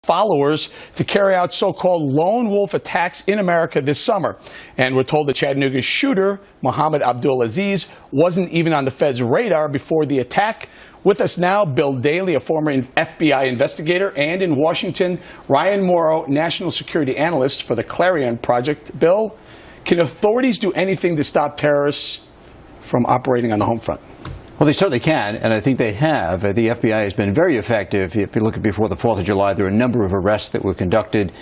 followers to carry out so-called lone wolf attacks in America this summer. And we're told that Chattanooga's shooter, Mohammed Abdulaziz, wasn't even on the Fed's radar before the attack. With us now, Bill Daly, a former FBI investigator, and in Washington, Ryan Mauro, national security analyst for the Clarion project. Bill, can authorities do anything to stop terrorists from operating on the home front? Well, they certainly can, and I think they have. The FBI has been very effective. If you look at before the 4th of July, there were a number of arrests that were conducted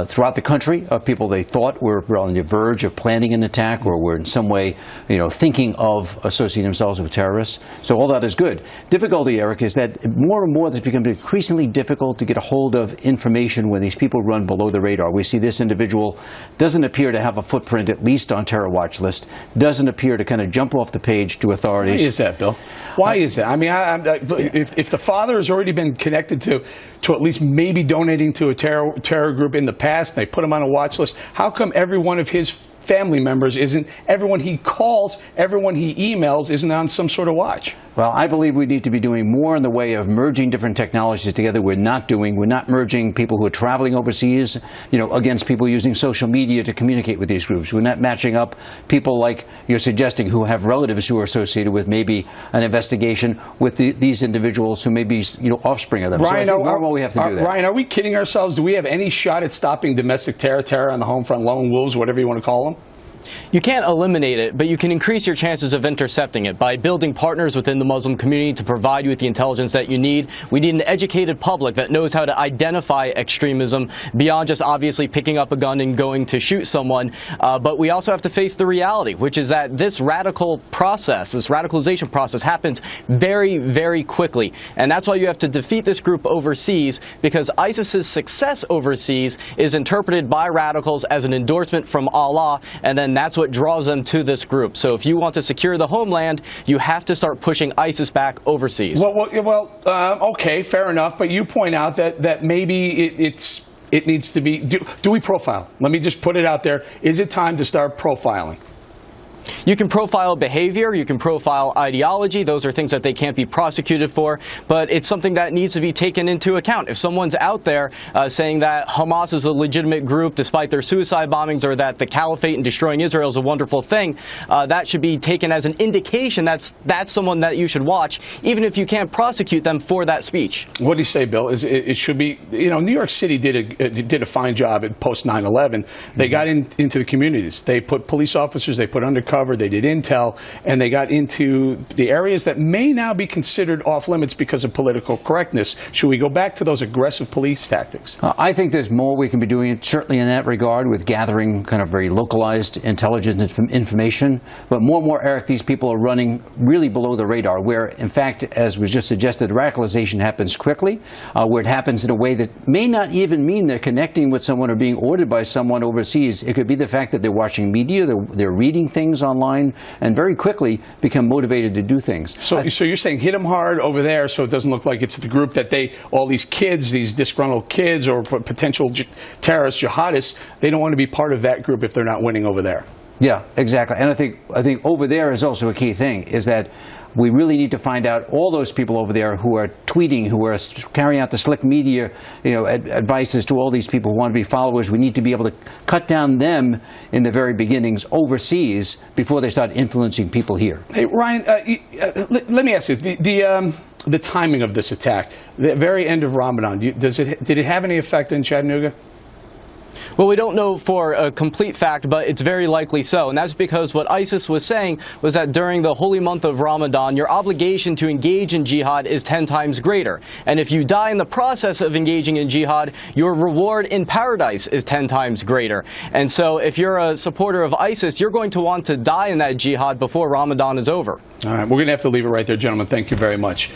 throughout the country of people they thought were on the verge of planning an attack or were in some way, thinking of associating themselves with terrorists. So all that is good. Difficulty, Eric, is that more and more it's become increasingly difficult to get a hold of information when these people run below the radar. We see this individual doesn't appear to have a footprint, at least on terror watch list, doesn't appear to kind of jump off the page to authorities. Why is that, Bill? Why is that? I mean, if the father has already been connected to at least maybe donating to a terror group in the past, they put him on a watch list, how come every one of his family members isn't, everyone he calls, everyone he emails isn't on some sort of watch? Well, I believe we need to be doing more in the way of merging different technologies together. We're not merging people who are traveling overseas, against people using social media to communicate with these groups. We're not matching up people like you're suggesting who have relatives who are associated with maybe an investigation with these individuals who may be, offspring of them. Ryan, so I think we have to do that. Ryan, are we kidding ourselves? Do we have any shot at stopping domestic terror on the home front, lone wolves, whatever you want to call them? You can't eliminate it, but you can increase your chances of intercepting it by building partners within the Muslim community to provide you with the intelligence that you need. We need an educated public that knows how to identify extremism beyond just obviously picking up a gun and going to shoot someone. But we also have to face the reality, which is that this radical process, this radicalization process happens very, very quickly. And that's why you have to defeat this group overseas, because ISIS's success overseas is interpreted by radicals as an endorsement from Allah, and then that's what draws them to this group. So if you want to secure the homeland, you have to start pushing ISIS back overseas. Okay, fair enough. But you point out that maybe it needs to be. Do we profile? Let me just put it out there. Is it time to start profiling? You can profile behavior, you can profile ideology. Those are things that they can't be prosecuted for, but it's something that needs to be taken into account. If someone's out there saying that Hamas is a legitimate group despite their suicide bombings, or that the caliphate and destroying Israel is a wonderful thing, that should be taken as an indication that's someone that you should watch, even if you can't prosecute them for that speech. What do you say, Bill? It should be, New York City did a fine job at post 9/11. They got into the communities. They put police officers, they put undercover, they did intel, and they got into the areas that may now be considered off limits because of political correctness. Should we go back to those aggressive police tactics? I think there's more we can be doing, certainly in that regard, with gathering kind of very localized intelligence information. But more and more, Eric, these people are running really below the radar, where, in fact, as was just suggested, radicalization happens quickly, where it happens in a way that may not even mean they're connecting with someone or being ordered by someone overseas. It could be the fact that they're watching media, they're reading things online, and very quickly become motivated to do things. So you're saying hit them hard over there so it doesn't look like it's the group that all these kids, these disgruntled kids or potential terrorists, jihadists, they don't want to be part of that group if they're not winning over there. Yeah, exactly. And I think over there is also a key thing, is that we really need to find out all those people over there who are tweeting, who are carrying out the slick media, advices to all these people who want to be followers. We need to be able to cut down them in the very beginnings overseas before they start influencing people here. Hey, Ryan, let me ask you, the timing of this attack, the very end of Ramadan, did it have any effect in Chattanooga? Well, we don't know for a complete fact, but it's very likely so. And that's because what ISIS was saying was that during the holy month of Ramadan, your obligation to engage in jihad is 10 times greater. And if you die in the process of engaging in jihad, your reward in paradise is 10 times greater. And so if you're a supporter of ISIS, you're going to want to die in that jihad before Ramadan is over. All right, we're going to have to leave it right there, gentlemen. Thank you very much.